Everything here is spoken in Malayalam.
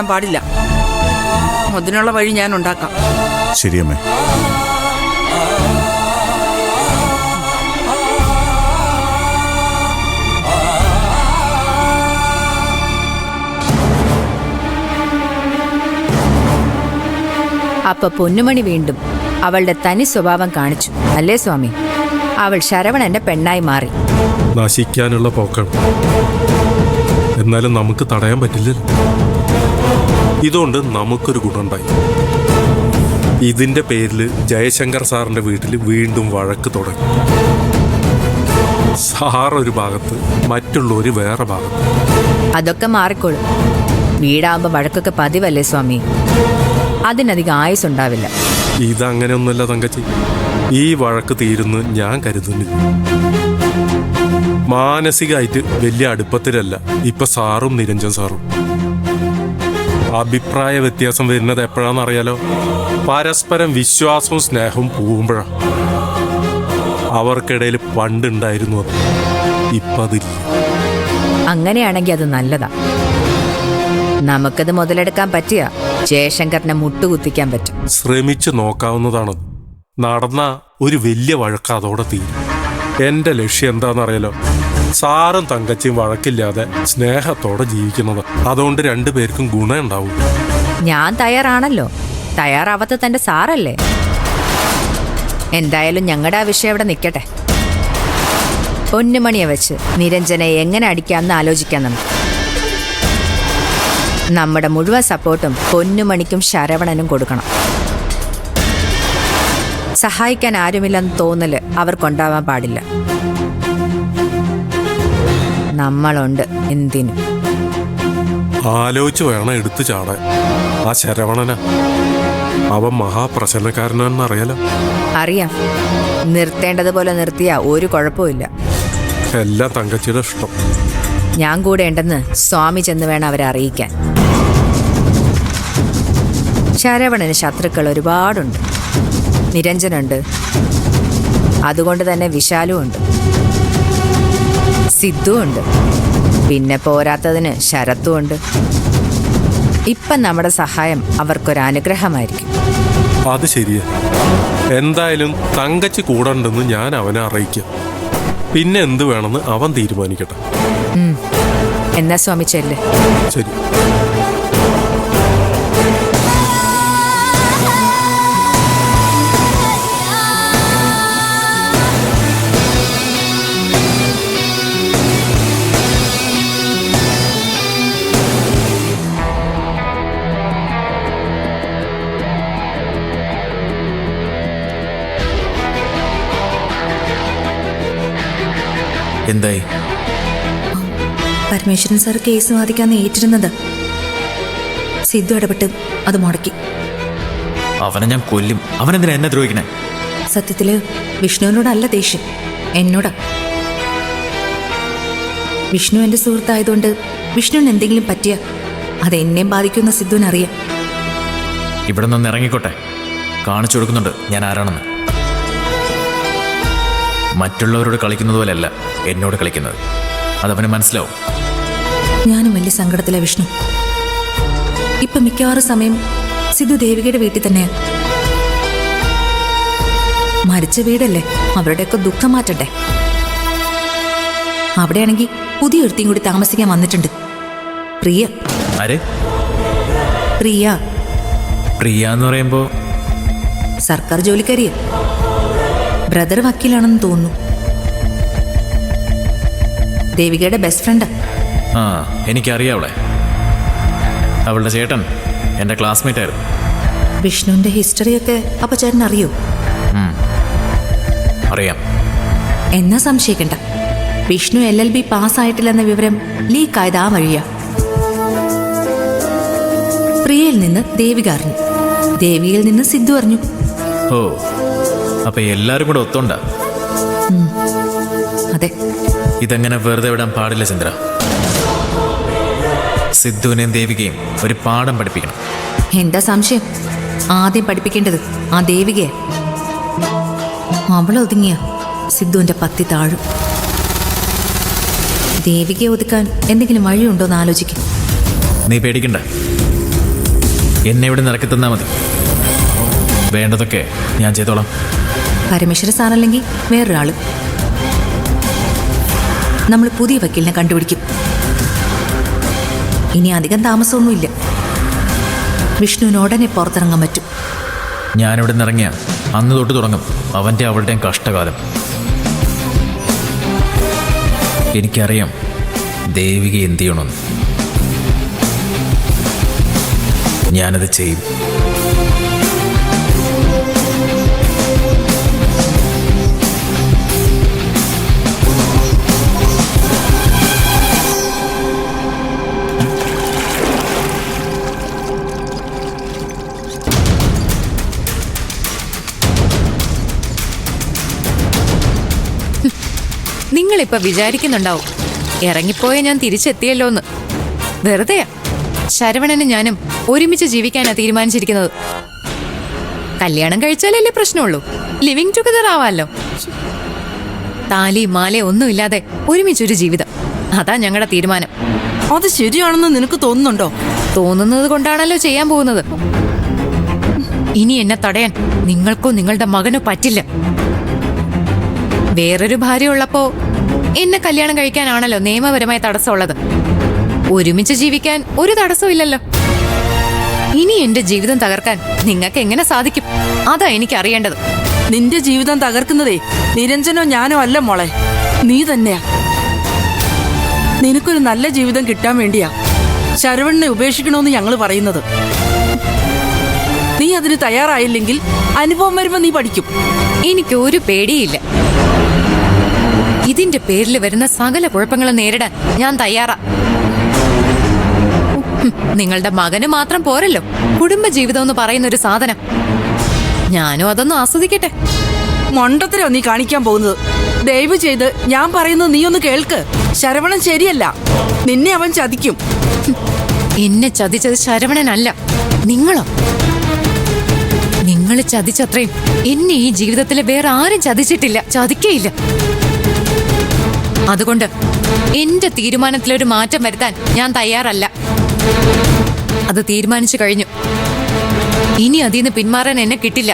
പാടില്ല. അതിനുള്ള വഴി ഞാൻ ഉണ്ടാക്കാം. ശരിയമ്മേ. അപ്പൊ പൊന്നുമണി വീണ്ടും അവളുടെ തനി സ്വഭാവം കാണിച്ചു അല്ലേ സ്വാമി? അവൾ ശരവണന്റെ പെണ്ണായി മാറി. നശിക്കാനുള്ള പോക്കാണ്. എന്നാലും നമുക്ക് തടയാൻ പറ്റില്ലല്ലോ. ഇതുകൊണ്ട് നമുക്കൊരു ഗുണമുണ്ടായി. ഇതിന്റെ പേരിൽ ജയശങ്കർ സാറിന്റെ വീട്ടിൽ വീണ്ടും വഴക്ക് തുടങ്ങി. സാർ ഒരു ഭാഗത്ത്, മറ്റുള്ളവര് വേറെ ഭാഗത്ത്. അതൊക്കെ മാറിക്കോളും. വീടാകുമ്പോ വഴക്കൊക്കെ പതിവല്ലേ സ്വാമി? അതിനധികം ആയുസുണ്ടാവില്ല. ഇതങ്ങനെയൊന്നുമല്ല തങ്കച്ചി. ഈ വഴക്ക് തീരുന്നു ഞാൻ കരുതുന്നില്ല. മാനസികമായിട്ട് വലിയ അടുപ്പത്തിലല്ല ഇപ്പൊ സാറും നിരഞ്ജൻ സാറും. അഭിപ്രായ വ്യത്യാസം വരുന്നത് എപ്പോഴാണെന്നറിയാലോ? പരസ്പരം വിശ്വാസവും സ്നേഹവും പോകുമ്പോഴാണ്. അവർക്കിടയിൽ പണ്ടുണ്ടായിരുന്നു അത്, ഇപ്പൊ അതില്ല. അങ്ങനെയാണെങ്കിൽ അത് നല്ലതാ. നമുക്കത് മുതലെടുക്കാൻ പറ്റിയ ജയശങ്കറിനെ മുട്ടുകുത്തിക്കാൻ പറ്റും. ശ്രമിച്ചു നോക്കാവുന്നതാണ്. നടന്ന ഒരു വലിയ വഴക്ക് അതോടെ തീരും. എന്റെ ലക്ഷ്യം എന്താണെന്നറിയാലോ? സാറും തങ്കച്ചിയും വഴക്കില്ലാതെ സ്നേഹത്തോടെ ജീവിക്കുന്നത്. അതുകൊണ്ട് രണ്ടുപേർക്കും ഗുണം ഉണ്ടാവും. ഞാൻ തയ്യാറാണല്ലോ. തയ്യാറാവാത്ത തന്റെ സാറല്ലേ? എന്തായാലും ഞങ്ങളുടെ ആ വിഷയം അവിടെ നിൽക്കട്ടെ. പൊന്നുമണിയെ വെച്ച് നിരഞ്ജനെ എങ്ങനെ അടിക്കാമെന്ന് ആലോചിക്കാൻ നമുക്ക്. നമ്മുടെ മുഴുവൻ സപ്പോർട്ടും പൊന്നുമണിക്കും ശരവണനും കൊടുക്കണം. സഹായിക്കാൻ ആരുമില്ലെന്ന് തോന്നല് അവർക്കുണ്ടാവാൻ പാടില്ല. നമ്മളുണ്ട് എന്തിനും. ആലോചിച്ച് വേണം എടുത്തു ചാടാൻ. ആ ശരവണനാ, അവൻ മഹാപ്രശ്നക്കാരനാണെന്നറിയാലോ. അറിയാം. നിർത്തേണ്ടതുപോലെ നിർത്തിയ ഒരു കുഴപ്പമില്ല. എല്ലാം തങ്കച്ചിയുടെ ഇഷ്ടം. ഞാൻ കൂടെ ഉണ്ടെന്ന് സ്വാമി ചെന്ന് വേണം അവരെ അറിയിക്കാൻ. ശരവണന് ശത്രുക്കൾ ഒരുപാടുണ്ട്. നിരഞ്ജനുണ്ട്, അതുകൊണ്ട് തന്നെ വിശാലും ഉണ്ട്, സിദ്ധുവും ഉണ്ട്, പിന്നെ പോരാത്തതിന് ശരത്തും ഉണ്ട്. ഇപ്പം നമ്മുടെ സഹായം അവർക്കൊരനുഗ്രഹമായിരിക്കും. അത് ശരിയാ. എന്തായാലും തങ്കച്ചി കൂടെ ഉണ്ടെന്ന് ഞാൻ അവനെ അറിയിക്കാം. പിന്നെ എന്ത് വേണമെന്ന് അവൻ തീരുമാനിക്കട്ടെ. എന്നാ സ്വാമി ചെല്ല്. ശരി. എന്തായി? പരമേശ്വരൻ സാർ കേസ് വാദിക്കാന്ന് ഏറ്റിരുന്നത്. സിദ്ധു ഇടപെട്ട് അത് മുടക്കി. അവനെ ഞാൻ കൊല്ലും. അവനെന്തിനാ എന്നെ ദ്രോഹിക്കണേ? സത്യത്തില് വിഷ്ണുവിനോടല്ല ദേഷ്യം, എന്നോടാ. വിഷ്ണു എന്റെ സുഹൃത്തായതുകൊണ്ട് വിഷ്ണുവിന് എന്തെങ്കിലും പറ്റിയ അത് എന്നെയും ബാധിക്കുന്ന സിദ്ധുവിനറിയാം. ഇവിടെ നിന്ന് ഇറങ്ങിക്കോട്ടെ. കാണിച്ചു കൊടുക്കുന്നുണ്ട് ഞാൻ ആരാണെന്ന്. മറ്റുള്ളവരോട് കളിക്കുന്നത് പോലെയല്ല എന്നോട് കളിക്കുന്നത്. അതവന് മനസ്സിലാവും. ഞാനും വലിയ സങ്കടത്തിലെ വിഷ്ണു. ഇപ്പൊ മിക്കവാറും സമയം സിദ്ധു ദേവികയുടെ വീട്ടിൽ തന്നെയാ. മരിച്ച വീടല്ലേ, അവരുടെയൊക്കെ ദുഃഖം മാറ്റട്ടെ. അവിടെയാണെങ്കിൽ പുതിയൊരുത്തിയും കൂടി താമസിക്കാൻ വന്നിട്ടുണ്ട്. പ്രിയ. ആരെ? പ്രിയ. പ്രിയ എന്ന് പറയുമ്പോ സർക്കാർ ജോലിക്കാരിയാ. ബ്രദർ വക്കീലാണെന്ന് തോന്നുന്നു. ദേവികയുടെ ബെസ്റ്റ് ഫ്രണ്ടാ. ആ, എനിക്കറിയാം അവളെ. അവളുടെ ചേട്ടൻ എൻ്റെ ക്ലാസ്മേറ്റ് ആയിരുന്നു. വിഷ്ണുവിന്റെ ഹിസ്റ്ററിയൊക്കെ അപ്പൊ ചേട്ടൻ അറിയോ? അറിയാം. എന്നാ സംശയിക്കണ്ട. വിഷ്ണു LLB പാസ്സായിട്ടില്ലെന്ന വിവരം ലീക്കായത് ആ വഴിയാ. പ്രിയയിൽ നിന്ന് ദേവിക അറിഞ്ഞു, ദേവികയിൽ നിന്ന് സിദ്ധു അറിഞ്ഞു. ഓ, അപ്പൊ എല്ലാരും കൂടെ ഒത്തോണ്ട? അതെ. ഇതെങ്ങനെ വെറുതെ വിടാൻ പാടില്ല ചന്ദ്ര. സിദ്ധുവിനെയും ദേവികയും ഒരു പാഠം പഠിപ്പിക്കണം. എന്താ സംശയം? ആദ്യം പഠിപ്പിക്കേണ്ടത് ആ ദേവികയെ. അവളൊതുങ്ങിയ സിദ്ധുവിന്റെ പത്തി താഴും. ദേവികയെ ഒതുക്കാൻ എന്തെങ്കിലും വഴിയുണ്ടോന്ന് ആലോചിക്കും. നീ പേടിക്കണ്ട. എന്നെ ഇവിടെ നിറക്കി തന്നാൽ മതി. വേണ്ടതൊക്കെ ഞാൻ ചെയ്തോളാം. പരമേശ്വര സാറല്ലെങ്കിൽ വേറൊരാള്. നമ്മൾ പുതിയ വക്കീലിനെ കണ്ടുപിടിക്കും. ഇനി അധികം താമസമൊന്നുമില്ല. വിഷ്ണുവിന് ഉടനെ പുറത്തിറങ്ങാൻ പറ്റും. ഞാനിവിടെ നിന്നിറങ്ങിയ അന്ന് തൊട്ട് തുടങ്ങും അവളുടെയും കഷ്ടകാലം. എനിക്കറിയാം ദേവിക എന്ത് ചെയ്യണമെന്ന്. ഞാനത് ചെയ്യും. നിങ്ങളിപ്പോ വിചാരിക്കുന്നുണ്ടാവും ഇറങ്ങിപ്പോയ ഞാൻ തിരിച്ചെത്തിയല്ലോന്ന്. വെറുതെയാ. ശരവണനും ഞാനും ഒരുമിച്ച് ജീവിക്കാനാ തീരുമാനിച്ചിരിക്കുന്നത്. കല്യാണം കഴിച്ചാലല്ലേ പ്രശ്നമുള്ളൂ. Living together ആവാമല്ലോ. താലി മാല ഒന്നുമില്ലാതെ ഒരുമിച്ചൊരു ജീവിതം. അതാ ഞങ്ങളുടെ തീരുമാനം. അത് ശരിയാണെന്ന് നിനക്ക് തോന്നുന്നുണ്ടോ? തോന്നുന്നത് കൊണ്ടാണല്ലോ ചെയ്യാൻ പോകുന്നത്. ഇനി എന്നെ തടയാൻ നിങ്ങൾക്കോ നിങ്ങളുടെ മകനോ പറ്റില്ല. വേറൊരു ഭാര്യ ഉള്ളപ്പോ എന്നെ കല്യാണം കഴിക്കാനാണല്ലോ നിയമപരമായ തടസ്സമുള്ളത്. ഒരുമിച്ച് ജീവിക്കാൻ ഒരു തടസ്സമില്ലല്ലോ. ഇനി എന്റെ ജീവിതം തകർക്കാൻ നിങ്ങൾക്ക് എങ്ങനെ സാധിക്കും? അതാ എനിക്ക് അറിയേണ്ടത്. നിന്റെ ജീവിതം തകർക്കുന്നതേ നിരഞ്ജനോ ഞാനോ അല്ല മോളെ, നീ തന്നെയാ. നിനക്കൊരു നല്ല ജീവിതം കിട്ടാൻ വേണ്ടിയാ ശരവണനെ ഉപേക്ഷിക്കണമെന്ന് ഞങ്ങൾ പറയുന്നത്. നീ അതിന് തയ്യാറായില്ലെങ്കിൽ അനുഭവം വരുമ്പോ നീ പഠിക്കും. എനിക്ക് ഒരു പേടിയില്ല. ഇതിന്റെ പേരിൽ വരുന്ന സകല കുഴപ്പങ്ങളും നേരിടാൻ ഞാൻ തയ്യാറാ. നിങ്ങളുടെ മകന് മാത്രം പോരല്ലോ കുടുംബജീവിതം എന്ന് പറയുന്ന ഒരു സാധനം. ഞാനും അതൊന്നും ആസ്വദിക്കട്ടെ. മണ്ടത്തരോ നീ കാണിക്കാൻ പോകുന്നത്? ദയവ് ചെയ്ത് ഞാൻ പറയുന്നത് നീ ഒന്ന് കേൾക്ക്. ശരവണൻ ശരിയല്ല. നിന്നെ അവൻ ചതിക്കും. എന്നെ ചതിച്ചത് ശരവണനല്ല, നിങ്ങളോ? നിങ്ങൾ ചതിച്ചത്രയും എന്നെ ഈ ജീവിതത്തിലെ വേറെ ആരും ചതിച്ചിട്ടില്ല, ചതിക്കയില്ല. അതുകൊണ്ട് എന്റെ തീരുമാനത്തിലൊരു മാറ്റം വരുത്താൻ ഞാൻ തയ്യാറല്ല. അത് തീരുമാനിച്ചു കഴിഞ്ഞു. ഇനി അതിൽ നിന്ന് പിന്മാറാൻ എന്നെ കിട്ടില്ല.